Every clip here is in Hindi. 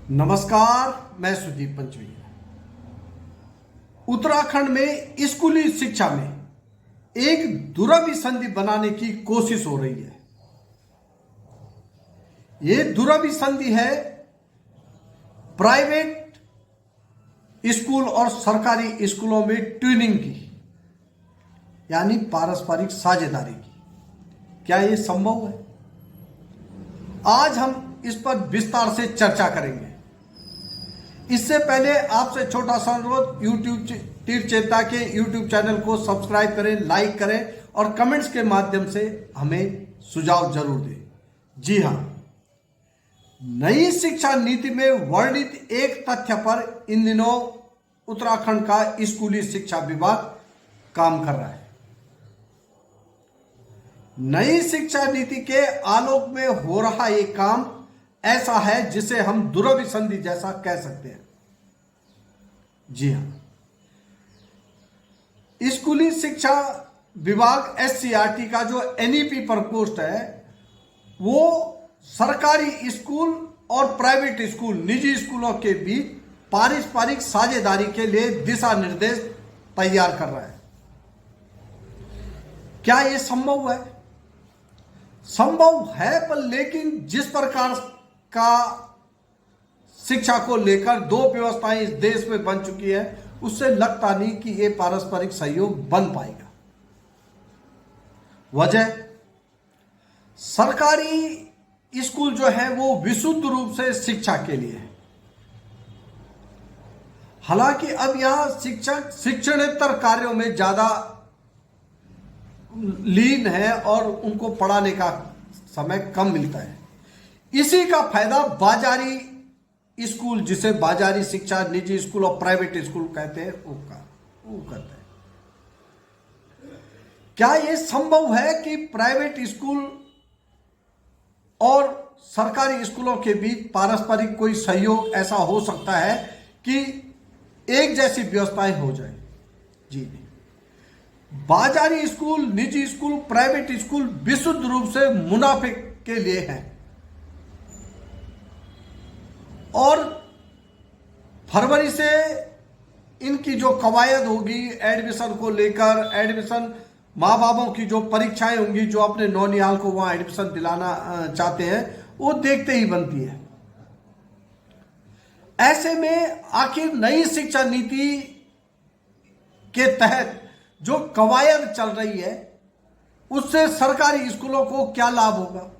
नमस्कार, मैं सुदीप पंचवी। उत्तराखंड में स्कूली शिक्षा में एक दुरभिसंधि बनाने की कोशिश हो रही है। ये दुरभिसंधि है प्राइवेट स्कूल और सरकारी स्कूलों में ट्यूनिंग की, यानी पारस्परिक साझेदारी की। क्या ये संभव है? आज हम इस पर विस्तार से चर्चा करेंगे। इससे पहले आपसे छोटा सा अनुरोध, यूट्यूब तीर चेतना के यूट्यूब चैनल को सब्सक्राइब करें, लाइक करें और कमेंट्स के माध्यम से हमें सुझाव जरूर दें। जी हां, नई शिक्षा नीति में वर्णित एक तथ्य पर इन दिनों उत्तराखंड का स्कूली शिक्षा विभाग काम कर रहा है। नई शिक्षा नीति के आलोक में हो रहा ये काम ऐसा है जिसे हम दुरभिसंधि जैसा कह सकते हैं। जी हां, स्कूली शिक्षा विभाग SCRT का जो NEP प्रकोष्ठ है, वो सरकारी स्कूल और प्राइवेट स्कूल, निजी स्कूलों के बीच पारस्परिक साझेदारी के लिए दिशा निर्देश तैयार कर रहा है। क्या यह संभव है? संभव है, पर लेकिन जिस प्रकार का शिक्षा को लेकर दो व्यवस्थाएं इस देश में बन चुकी है, उससे लगता नहीं कि यह पारस्परिक सहयोग बन पाएगा। वजह, सरकारी स्कूल जो है वो विशुद्ध रूप से शिक्षा के लिए है। हालांकि अब यहां शिक्षक शिक्षणेतर कार्यों में ज्यादा लीन है और उनको पढ़ाने का समय कम मिलता है। इसी का फायदा बाजारी स्कूल, जिसे बाजारी शिक्षा, निजी स्कूल और प्राइवेट स्कूल कहते हैं, वो करते हैं। क्या यह संभव है कि प्राइवेट स्कूल और सरकारी स्कूलों के बीच पारस्परिक कोई सहयोग ऐसा हो सकता है कि एक जैसी व्यवस्थाएं हो जाए? जी नहीं। बाजारी स्कूल, निजी स्कूल, प्राइवेट स्कूल विशुद्ध रूप से मुनाफे के लिए हैं और फरवरी से इनकी जो कवायद होगी एडमिशन को लेकर, एडमिशन माँ बापों की जो परीक्षाएं होंगी, जो अपने नौनिहाल को वहां एडमिशन दिलाना चाहते हैं, वो देखते ही बनती है। ऐसे में आखिर नई शिक्षा नीति के तहत जो कवायद चल रही है, उससे सरकारी स्कूलों को क्या लाभ होगा?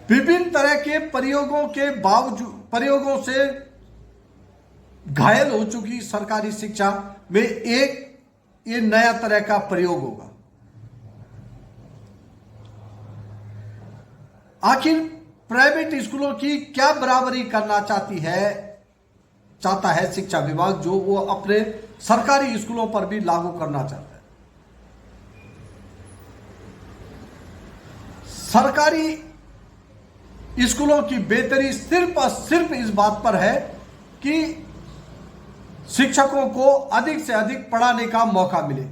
विभिन्न तरह के प्रयोगों से घायल हो चुकी सरकारी शिक्षा में ये नया तरह का प्रयोग होगा। आखिर प्राइवेट स्कूलों की क्या बराबरी करना चाहता है शिक्षा विभाग, जो वो अपने सरकारी स्कूलों पर भी लागू करना चाहता है। सरकारी स्कूलों की बेहतरी सिर्फ और सिर्फ इस बात पर है कि शिक्षकों को अधिक से अधिक पढ़ाने का मौका मिले,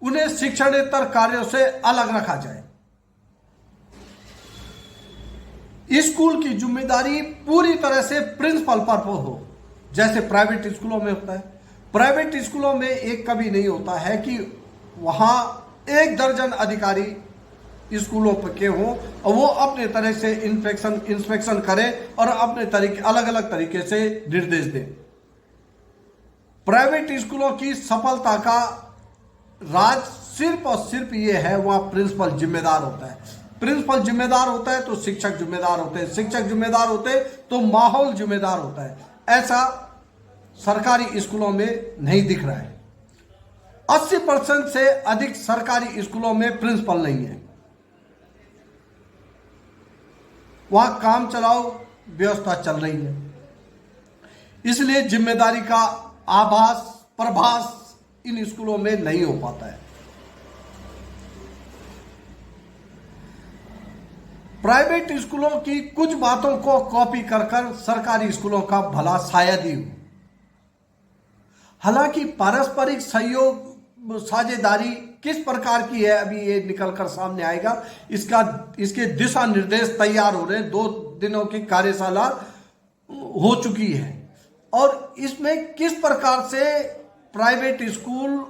उन्हें शिक्षणेतर कार्यों से अलग रखा जाए। स्कूल की जिम्मेदारी पूरी तरह से प्रिंसिपल पर हो, जैसे प्राइवेट स्कूलों में होता है। प्राइवेट स्कूलों में एक कभी नहीं होता है कि वहां 1 दर्जन अधिकारी स्कूलों पर के हों और वो अपने तरह से इंस्पेक्शन करें और अपने तरीके अलग अलग तरीके से निर्देश दें। प्राइवेट स्कूलों की सफलता का राज सिर्फ और सिर्फ ये है, वहां प्रिंसिपल जिम्मेदार होता है। प्रिंसिपल जिम्मेदार होता है तो शिक्षक जिम्मेदार होते हैं, शिक्षक जिम्मेदार होते हैं तो माहौल जिम्मेदार होता है। ऐसा सरकारी स्कूलों में नहीं दिख रहा है। 80% से अधिक सरकारी स्कूलों में प्रिंसिपल नहीं है, वहां काम चलाओ व्यवस्था चल रही है। इसलिए जिम्मेदारी का प्रभास इन स्कूलों में नहीं हो पाता है। प्राइवेट स्कूलों की कुछ बातों को कॉपी कर सरकारी स्कूलों का भला शायद ही हो। हालांकि पारस्परिक सहयोग, साझेदारी किस प्रकार की है अभी ये निकल कर सामने आएगा। इसके दिशा निर्देश तैयार हो रहे हैं, 2 दिनों की कार्यशाला हो चुकी है और इसमें किस प्रकार से प्राइवेट स्कूल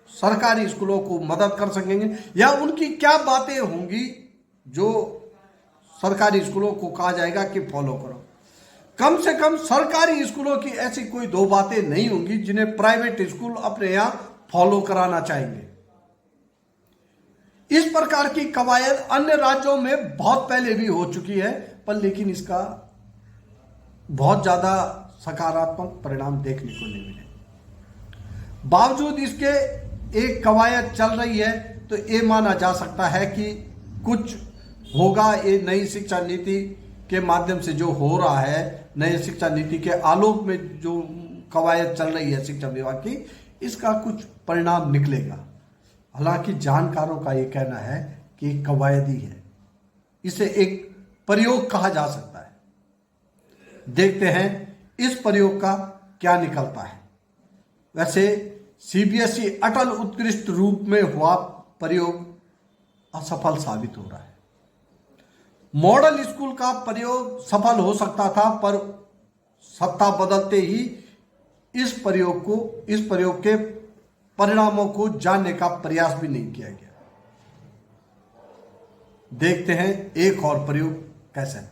सरकारी स्कूलों को मदद कर सकेंगे या उनकी क्या बातें होंगी जो सरकारी स्कूलों को कहा जाएगा कि फॉलो करो। कम से कम सरकारी स्कूलों की ऐसी कोई 2 बातें नहीं होंगी जिन्हें प्राइवेट स्कूल अपने यहां फॉलो कराना चाहेंगे। इस प्रकार की कवायद अन्य राज्यों में बहुत पहले भी हो चुकी है, पर लेकिन इसका बहुत ज्यादा सकारात्मक परिणाम देखने को नहीं मिले। बावजूद इसके एक कवायद चल रही है तो ये माना जा सकता है कि कुछ होगा। ये नई शिक्षा नीति के माध्यम से जो हो रहा है, नई शिक्षा नीति के आलोक में जो कवायद चल रही है शिक्षा विभाग की, इसका कुछ परिणाम निकलेगा। हालांकि जानकारों का ये कहना है कि कवायद ही है, इसे एक प्रयोग कहा जा सकता है। देखते हैं इस प्रयोग का क्या निकलता है। वैसे सीबीएसई अटल उत्कृष्ट रूप में हुआ प्रयोग असफल साबित हो रहा है। मॉडल स्कूल का प्रयोग सफल हो सकता था, पर सत्ता बदलते ही इस प्रयोग के परिणामों को जानने का प्रयास भी नहीं किया गया। देखते हैं एक और प्रयोग कैसा है।